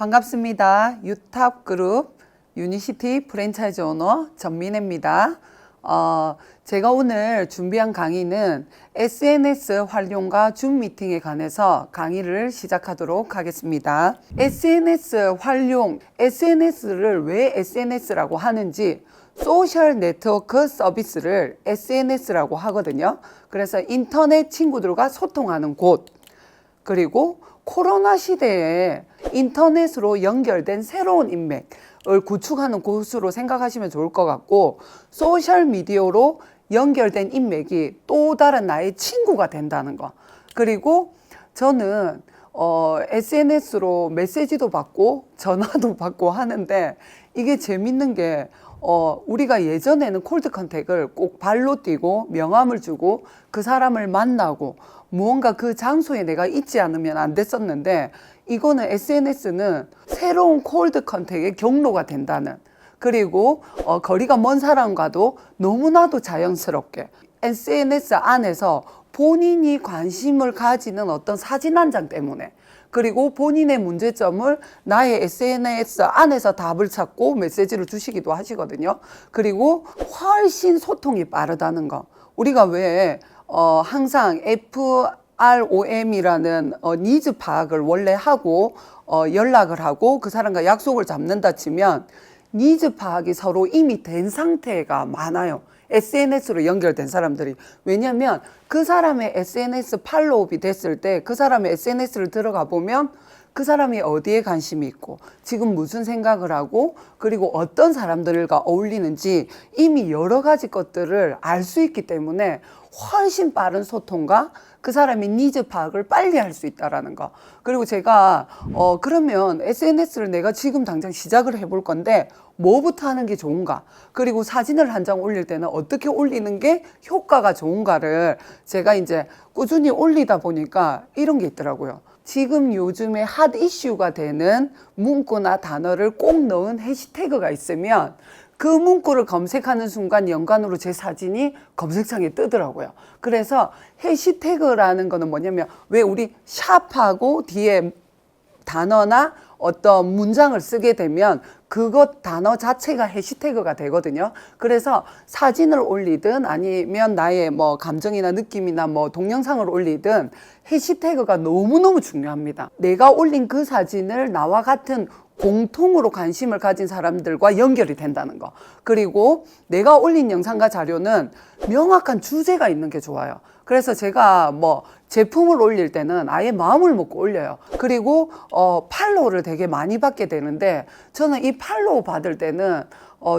반갑습니다. 유탑그룹 유니시티 프랜차이즈 오너 전민혜입니다. 제가 오늘 준비한 강의는 SNS 활용과 줌 미팅에 관해서 강의를 시작하도록 하겠습니다. SNS 활용, SNS를 왜 SNS라고 하는지, 소셜 네트워크 서비스를 SNS라고 하거든요. 그래서 인터넷 친구들과 소통하는 곳, 그리고 코로나 시대에 인터넷으로 연결된 새로운 인맥을 구축하는 곳으로 생각하시면 좋을 것 같고, 소셜미디어로 연결된 인맥이 또 다른 나의 친구가 된다는 거. 그리고 저는 SNS로 메시지도 받고 전화도 받고 하는데, 이게 재밌는 게 우리가 예전에는 콜드 컨택을 꼭 발로 뛰고 명함을 주고 그 사람을 만나고 무언가 그 장소에 내가 있지 않으면 안 됐었는데, 이거는 SNS는 새로운 콜드 컨택의 경로가 된다는, 그리고 거리가 먼 사람과도 너무나도 자연스럽게 SNS 안에서 본인이 관심을 가지는 어떤 사진 한 장 때문에, 그리고 본인의 문제점을 나의 SNS 안에서 답을 찾고 메시지를 주시기도 하시거든요. 그리고 훨씬 소통이 빠르다는 거. 우리가 왜 항상 FROM이라는 니즈 파악을 원래 하고 연락을 하고 그 사람과 약속을 잡는다 치면, 니즈 파악이 서로 이미 된 상태가 많아요. SNS로 연결된 사람들이. 왜냐면 그 사람의 SNS 팔로우업이 됐을 때 그 사람의 SNS를 들어가 보면 그 사람이 어디에 관심이 있고 지금 무슨 생각을 하고 그리고 어떤 사람들과 어울리는지 이미 여러 가지 것들을 알 수 있기 때문에 훨씬 빠른 소통과 그 사람의 니즈 파악을 빨리 할 수 있다라는 거. 그리고 제가 그러면 SNS를 내가 지금 당장 시작을 해볼 건데 뭐부터 하는 게 좋은가, 그리고 사진을 한 장 올릴 때는 어떻게 올리는 게 효과가 좋은가를 제가 이제 꾸준히 올리다 보니까 이런 게 있더라고요. 지금 요즘에 핫 이슈가 되는 문구나 단어를 꼭 넣은 해시태그가 있으면 그 문구를 검색하는 순간 연관으로 제 사진이 검색창에 뜨더라고요. 그래서 해시태그라는 거는 뭐냐면, 왜 우리 샵하고 뒤에 단어나 어떤 문장을 쓰게 되면 그것 단어 자체가 해시태그가 되거든요. 그래서 사진을 올리든 아니면 나의 뭐 감정이나 느낌이나 뭐 동영상을 올리든 해시태그가 너무너무 중요합니다. 내가 올린 그 사진을 나와 같은 공통으로 관심을 가진 사람들과 연결이 된다는 거. 그리고 내가 올린 영상과 자료는 명확한 주제가 있는 게 좋아요. 그래서 제가 뭐 제품을 올릴 때는 아예 마음을 먹고 올려요. 그리고 팔로우를 되게 많이 받게 되는데, 저는 이 팔로우 받을 때는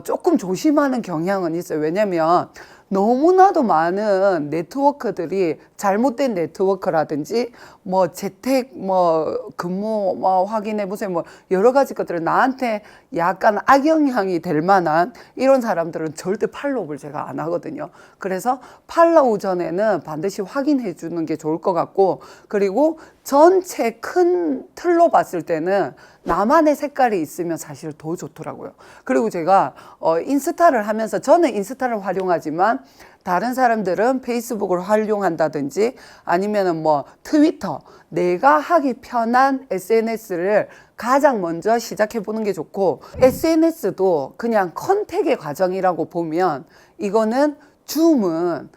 조금 조심하는 경향은 있어요. 왜냐면 너무나도 많은 네트워크들이 잘못된 네트워크라든지 뭐 재택 뭐 근무 뭐 확인해 보세요 뭐 여러 가지 것들을 나한테 약간 악영향이 될 만한 이런 사람들은 절대 팔로우를 제가 안 하거든요. 그래서 팔로우 전에는 반드시 확인해 주는 게 좋을 것 같고, 그리고 전체 큰 틀로 봤을 때는 나만의 색깔이 있으면 사실 더 좋더라고요. 그리고 제가 인스타를 하면서, 저는 인스타를 활용하지만 다른 사람들은 페이스북을 활용한다든지 아니면은 뭐 트위터, 내가 하기 편한 SNS를 가장 먼저 시작해 보는 게 좋고, SNS도 그냥 컨택의 과정이라고 보면, 이거는 줌은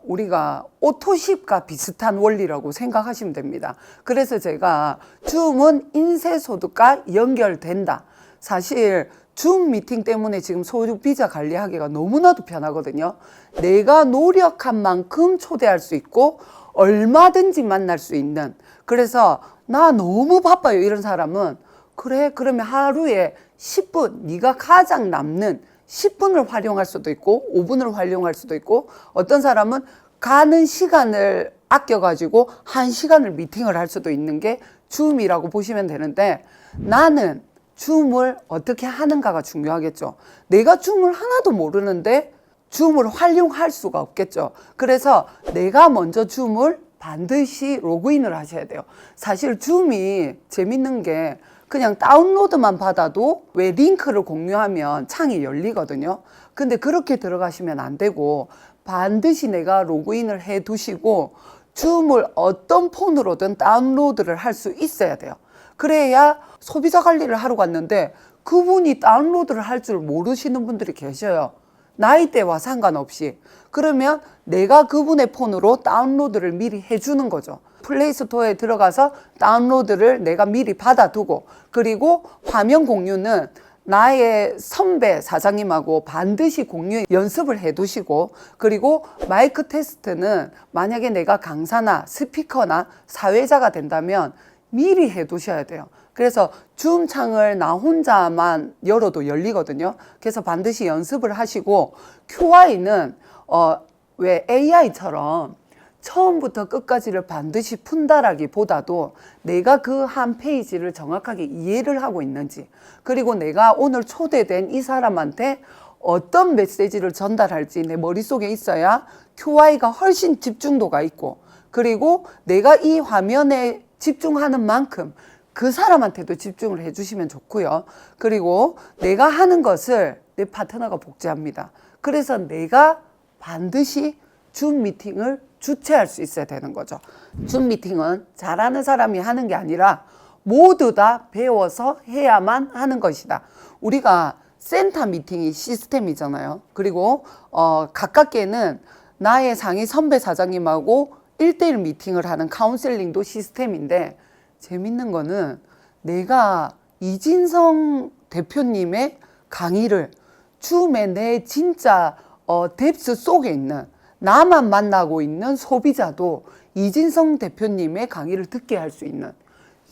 우리가 오토십과 비슷한 원리라고 생각하시면 됩니다. 그래서 제가 줌은 인쇄소득과 연결된다. 사실 줌 미팅 때문에 지금 소득 비자 관리하기가 너무나도 편하거든요. 내가 노력한 만큼 초대할 수 있고 얼마든지 만날 수 있는. 그래서 나 너무 바빠요 이런 사람은, 그래 그러면 하루에 10분, 네가 가장 남는 10분을 활용할 수도 있고 5분을 활용할 수도 있고, 어떤 사람은 가는 시간을 아껴가지고 1시간을 미팅을 할 수도 있는 게 줌이라고 보시면 되는데, 나는 줌을 어떻게 하는가가 중요하겠죠. 내가 줌을 하나도 모르는데 줌을 활용할 수가 없겠죠. 그래서 내가 먼저 줌을 반드시 로그인을 하셔야 돼요. 사실 줌이 재밌는 게 그냥 다운로드만 받아도 왜 링크를 공유하면 창이 열리거든요. 근데 그렇게 들어가시면 안 되고 반드시 내가 로그인을 해 두시고 줌을 어떤 폰으로든 다운로드를 할 수 있어야 돼요. 그래야 소비자 관리를 하러 갔는데 그분이 다운로드를 할 줄 모르시는 분들이 계셔요. 나이대와 상관없이. 그러면 내가 그분의 폰으로 다운로드를 미리 해주는 거죠. 플레이스토어에 들어가서 다운로드를 내가 미리 받아두고, 그리고 화면 공유는 나의 선배 사장님하고 반드시 공유 연습을 해 두시고, 그리고 마이크 테스트는 만약에 내가 강사나 스피커나 사회자가 된다면 미리 해 두셔야 돼요. 그래서 줌 창을 나 혼자만 열어도 열리거든요. 그래서 반드시 연습을 하시고, QI는 왜 AI처럼 처음부터 끝까지를 반드시 푼다라기보다도 내가 그 한 페이지를 정확하게 이해를 하고 있는지, 그리고 내가 오늘 초대된 이 사람한테 어떤 메시지를 전달할지 내 머릿속에 있어야 QI가 훨씬 집중도가 있고, 그리고 내가 이 화면에 집중하는 만큼 그 사람한테도 집중을 해주시면 좋고요. 그리고 내가 하는 것을 내 파트너가 복제합니다. 그래서 내가 반드시 줌 미팅을 주최할 수 있어야 되는 거죠. 줌 미팅은 잘하는 사람이 하는 게 아니라 모두 다 배워서 해야만 하는 것이다. 우리가 센터 미팅이 시스템이잖아요. 그리고 가깝게는 나의 상위 선배 사장님하고 1대1 미팅을 하는 카운셀링도 시스템인데, 재밌는 거는 내가 이진성 대표님의 강의를 줌에 내 진짜 뎁스 속에 있는, 나만 만나고 있는 소비자도 이진성 대표님의 강의를 듣게 할 수 있는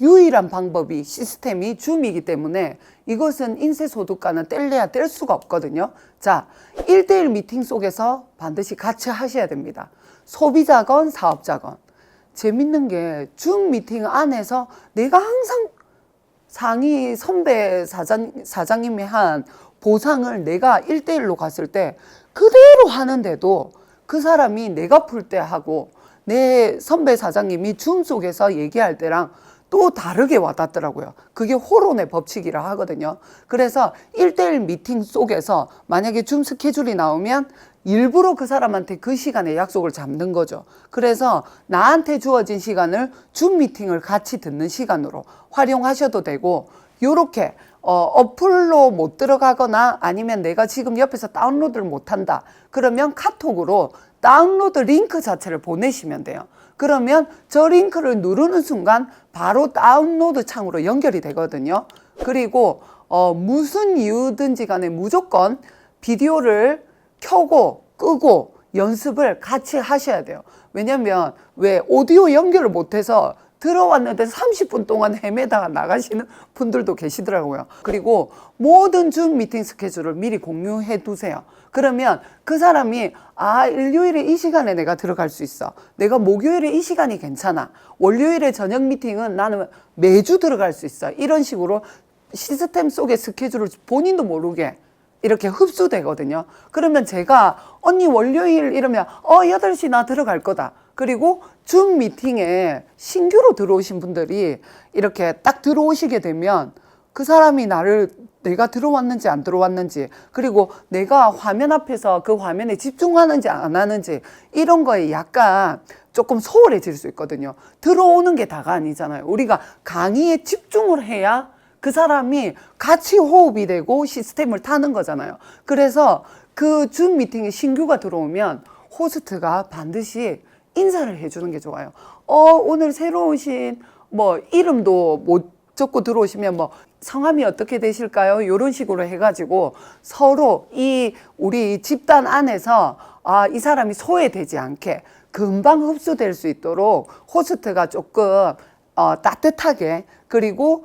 유일한 방법이 시스템이 줌이기 때문에 이것은 인쇄소득과는 뗄래야 뗄 수가 없거든요. 자, 1대1 미팅 속에서 반드시 같이 하셔야 됩니다. 소비자건 사업자건. 재밌는 게 줌 미팅 안에서 내가 항상 상위 선배 사장님이 한 보상을 내가 1대1로 갔을 때 그대로 하는데도 그 사람이 내가 풀 때 하고 내 선배 사장님이 줌 속에서 얘기할 때랑 또 다르게 와닿더라고요. 그게 호론의 법칙이라 하거든요. 그래서 1대1 미팅 속에서 만약에 줌 스케줄이 나오면 일부러 그 사람한테 그 시간에 약속을 잡는 거죠. 그래서 나한테 주어진 시간을 줌 미팅을 같이 듣는 시간으로 활용하셔도 되고, 요렇게 어플로 못 들어가거나 아니면 내가 지금 옆에서 다운로드를 못 한다. 그러면 카톡으로 다운로드 링크 자체를 보내시면 돼요. 그러면 저 링크를 누르는 순간 바로 다운로드 창으로 연결이 되거든요. 그리고 무슨 이유든지 간에 무조건 비디오를 켜고 끄고 연습을 같이 하셔야 돼요. 왜냐면 왜 오디오 연결을 못해서 들어왔는데 30분 동안 헤매다가 나가시는 분들도 계시더라고요. 그리고 모든 줌 미팅 스케줄을 미리 공유해 두세요. 그러면 그 사람이 일요일에 이 시간에 내가 들어갈 수 있어. 내가 목요일에 이 시간이 괜찮아. 월요일에 저녁 미팅은 나는 매주 들어갈 수 있어. 이런 식으로 시스템 속의 스케줄을 본인도 모르게 이렇게 흡수되거든요. 그러면 제가 언니 월요일 이러면 8시 나 들어갈 거다. 그리고 줌 미팅에 신규로 들어오신 분들이 이렇게 딱 들어오시게 되면 그 사람이 내가 들어왔는지 안 들어왔는지, 그리고 내가 화면 앞에서 그 화면에 집중하는지 안 하는지 이런 거에 약간 조금 소홀해질 수 있거든요. 들어오는 게 다가 아니잖아요. 우리가 강의에 집중을 해야 그 사람이 같이 호흡이 되고 시스템을 타는 거잖아요. 그래서 그 줌 미팅에 신규가 들어오면 호스트가 반드시 인사를 해주는 게 좋아요. 오늘 새로 오신 이름도 못 적고 들어오시면 성함이 어떻게 되실까요? 이런 식으로 해가지고 서로 우리 집단 안에서 이 사람이 소외되지 않게 금방 흡수될 수 있도록 호스트가 조금 따뜻하게, 그리고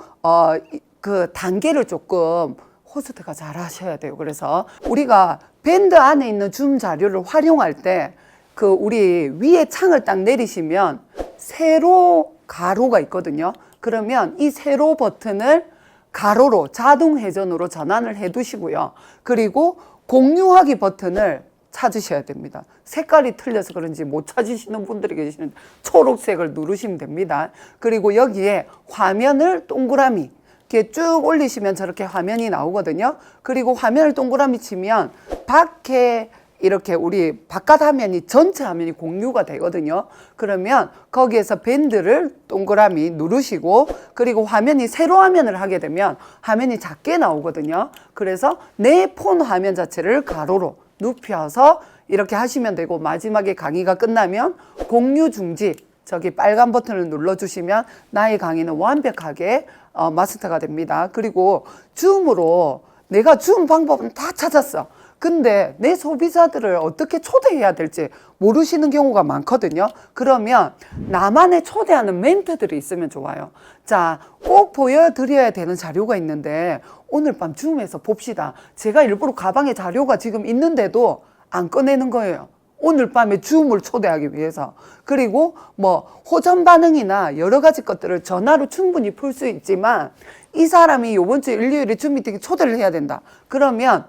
그 단계를 조금 호스트가 잘 하셔야 돼요. 그래서 우리가 밴드 안에 있는 줌 자료를 활용할 때 우리 위에 창을 딱 내리시면 세로 가로가 있거든요. 그러면 이 세로 버튼을 가로로 자동 회전으로 전환을 해 두시고요. 그리고 공유하기 버튼을 찾으셔야 됩니다. 색깔이 틀려서 그런지 못 찾으시는 분들이 계시는데 초록색을 누르시면 됩니다. 그리고 여기에 화면을 동그라미 이렇게 쭉 올리시면 저렇게 화면이 나오거든요. 그리고 화면을 동그라미 치면 밖에 이렇게 우리 바깥 화면이 전체 화면이 공유가 되거든요. 그러면 거기에서 밴드를 동그라미 누르시고 그리고 화면이 세로 화면을 하게 되면 화면이 작게 나오거든요. 그래서 내 폰 화면 자체를 가로로 눕혀서 이렇게 하시면 되고 마지막에 강의가 끝나면 공유 중지 저기 빨간 버튼을 눌러주시면 나의 강의는 완벽하게 마스터가 됩니다. 그리고 줌으로 내가 줌 방법은 다 찾았어. 근데 내 소비자들을 어떻게 초대해야 될지 모르시는 경우가 많거든요. 그러면 나만의 초대하는 멘트들이 있으면 좋아요. 자, 꼭 보여드려야 되는 자료가 있는데 오늘 밤 줌에서 봅시다. 제가 일부러 가방에 자료가 지금 있는데도 안 꺼내는 거예요. 오늘 밤에 줌을 초대하기 위해서. 그리고 뭐 호전 반응이나 여러 가지 것들을 전화로 충분히 풀 수 있지만 이 사람이 이번 주 일요일에 줌 미팅에 초대를 해야 된다. 그러면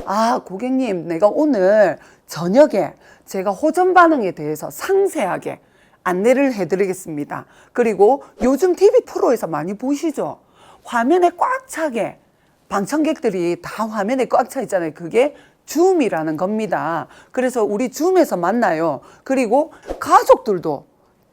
아, 고객님, 내가 오늘 저녁에 제가 호전 반응에 대해서 상세하게 안내를 해드리겠습니다. 그리고 요즘 TV 프로에서 많이 보시죠? 화면에 꽉 차게 방청객들이 다 화면에 꽉 차 있잖아요. 그게 줌이라는 겁니다. 그래서 우리 줌에서 만나요. 그리고 가족들도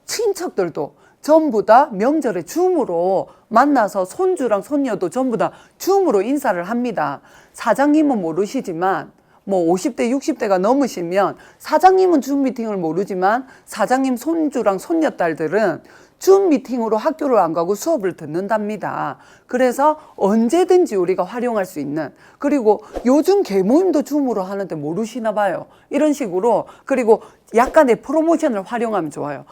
친척들도 전부 다 명절에 줌으로 만나서 손주랑 손녀도 전부 다 줌으로 인사를 합니다. 사장님은 모르시지만 뭐 50대 60대가 넘으시면 사장님은 줌 미팅을 모르지만 사장님 손주랑 손녀딸들은 줌 미팅으로 학교를 안 가고 수업을 듣는답니다. 그래서 언제든지 우리가 활용할 수 있는, 그리고 요즘 개모임도 줌으로 하는데 모르시나 봐요. 이런 식으로. 그리고 약간의 프로모션을 활용하면 좋아요.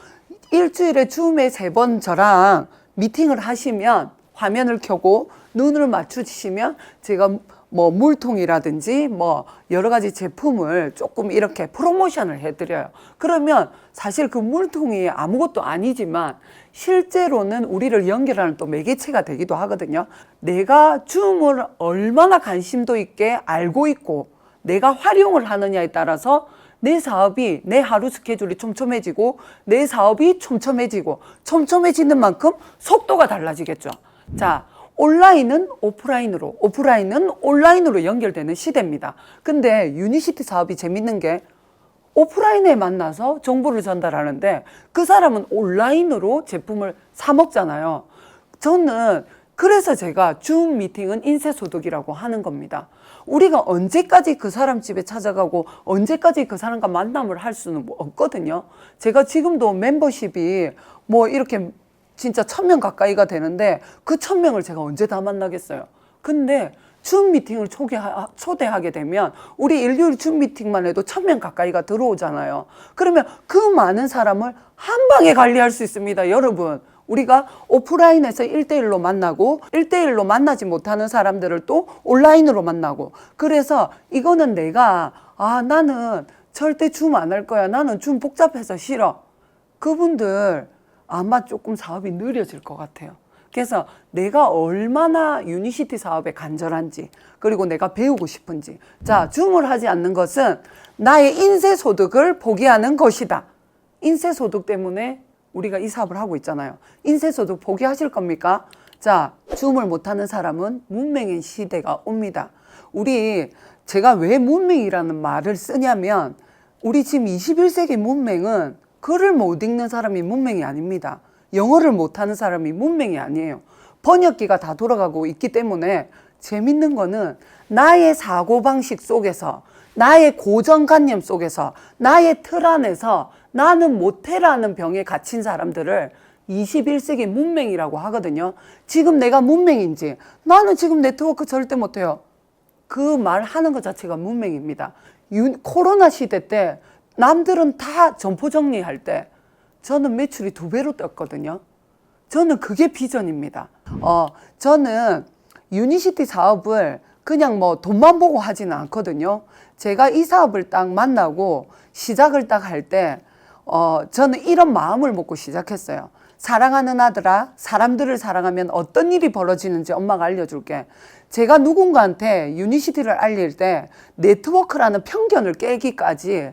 일주일에 줌에 3번 저랑 미팅을 하시면 화면을 켜고 눈을 맞추시면 제가 뭐 물통이라든지 뭐 여러 가지 제품을 조금 이렇게 프로모션을 해드려요. 그러면 사실 그 물통이 아무것도 아니지만 실제로는 우리를 연결하는 또 매개체가 되기도 하거든요. 내가 줌을 얼마나 관심도 있게 알고 있고 내가 활용을 하느냐에 따라서 내 사업이, 내 하루 스케줄이 촘촘해지고 내 사업이 촘촘해지는 만큼 속도가 달라지겠죠. 자, 온라인은 오프라인으로, 오프라인은 온라인으로 연결되는 시대입니다. 근데 유니시티 사업이 재밌는 게 오프라인에 만나서 정보를 전달하는데 그 사람은 온라인으로 제품을 사 먹잖아요. 저는 그래서 제가 줌 미팅은 인쇄소득이라고 하는 겁니다. 우리가 언제까지 그 사람 집에 찾아가고 언제까지 그 사람과 만남을 할 수는 없거든요. 제가 지금도 멤버십이 뭐 이렇게 진짜 1000명 가까이가 되는데 그 1000명을 제가 언제 다 만나겠어요. 근데 줌 미팅을 초대하게 되면 우리 일요일 줌 미팅만 해도 1000명 가까이가 들어오잖아요. 그러면 그 많은 사람을 한 방에 관리할 수 있습니다. 여러분, 우리가 오프라인에서 1대1로 만나고 1대1로 만나지 못하는 사람들을 또 온라인으로 만나고, 그래서 이거는 내가 나는 절대 줌 안 할 거야, 나는 줌 복잡해서 싫어, 그분들 아마 조금 사업이 느려질 것 같아요. 그래서 내가 얼마나 유니시티 사업에 간절한지, 그리고 내가 배우고 싶은지. 자, 줌을 하지 않는 것은 나의 인쇄소득을 포기하는 것이다. 인쇄소득 때문에 우리가 이 사업을 하고 있잖아요. 인쇄소득 포기하실 겁니까? 자, 줌을 못하는 사람은 문맹인 시대가 옵니다. 제가 왜 문맹이라는 말을 쓰냐면, 우리 지금 21세기 문맹은 글을 못 읽는 사람이 문맹이 아닙니다. 영어를 못하는 사람이 문맹이 아니에요. 번역기가 다 돌아가고 있기 때문에 재밌는 거는 나의 사고방식 속에서, 나의 고정관념 속에서, 나의 틀 안에서 나는 못해라는 병에 갇힌 사람들을 21세기 문맹이라고 하거든요. 지금 내가 문맹인지, 나는 지금 네트워크 절대 못해요, 그 말 하는 것 자체가 문맹입니다. 코로나 시대 때 남들은 다 점포 정리할 때 저는 매출이 2배로 떴거든요. 저는 그게 비전입니다. 저는 유니시티 사업을 그냥 뭐 돈만 보고 하지는 않거든요. 제가 이 사업을 딱 만나고 시작을 딱 할 때 저는 이런 마음을 먹고 시작했어요. 사랑하는 아들아, 사람들을 사랑하면 어떤 일이 벌어지는지 엄마가 알려줄게. 제가 누군가한테 유니시티를 알릴 때 네트워크라는 편견을 깨기까지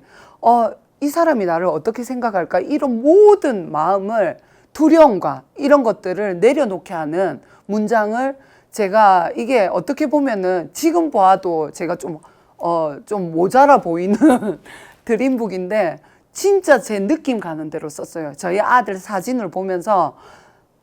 이 사람이 나를 어떻게 생각할까, 이런 모든 마음을, 두려움과 이런 것들을 내려놓게 하는 문장을 제가, 이게 어떻게 보면은 지금 봐도 제가 좀 좀 모자라 보이는 드림북인데 진짜 제 느낌 가는 대로 썼어요. 저희 아들 사진을 보면서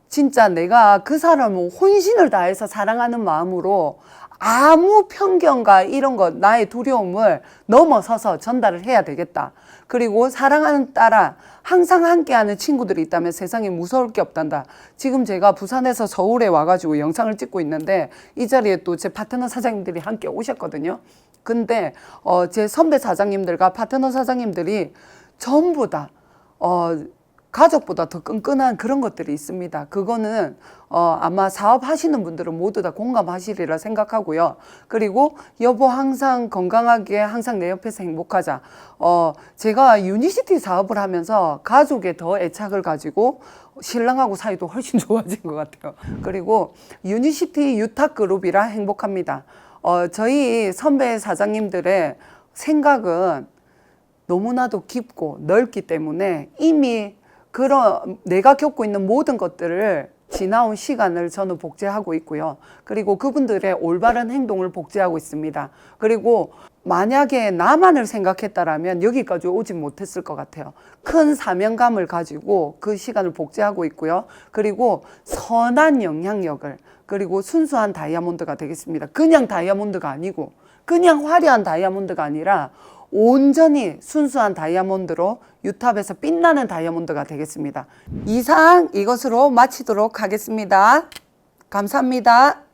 진짜 내가 그 사람을 혼신을 다해서 사랑하는 마음으로 아무 편견과 이런 것, 나의 두려움을 넘어서서 전달을 해야 되겠다. 그리고 사랑하는 딸아, 항상 함께하는 친구들이 있다면 세상에 무서울 게 없단다. 지금 제가 부산에서 서울에 와가지고 영상을 찍고 있는데 이 자리에 또 제 파트너 사장님들이 함께 오셨거든요. 근데 제 선배 사장님들과 파트너 사장님들이 전부 다 가족보다 더 끈끈한 그런 것들이 있습니다. 그거는 아마 사업하시는 분들은 모두 다 공감하시리라 생각하고요. 그리고 여보 항상 건강하게 항상 내 옆에서 행복하자. 제가 유니시티 사업을 하면서 가족에 더 애착을 가지고 신랑하고 사이도 훨씬 좋아진 것 같아요. 그리고 유니시티 유탁그룹이라 행복합니다. 저희 선배 사장님들의 생각은 너무나도 깊고 넓기 때문에 이미 그런 내가 겪고 있는 모든 것들을 지나온 시간을 저는 복제하고 있고요. 그리고 그분들의 올바른 행동을 복제하고 있습니다. 그리고 만약에 나만을 생각했다라면 여기까지 오지 못했을 것 같아요. 큰 사명감을 가지고 그 시간을 복제하고 있고요. 그리고 선한 영향력을, 그리고 순수한 다이아몬드가 되겠습니다. 그냥 다이아몬드가 아니고, 그냥 화려한 다이아몬드가 아니라 온전히 순수한 다이아몬드로 유탑에서 빛나는 다이아몬드가 되겠습니다. 이상 이것으로 마치도록 하겠습니다. 감사합니다.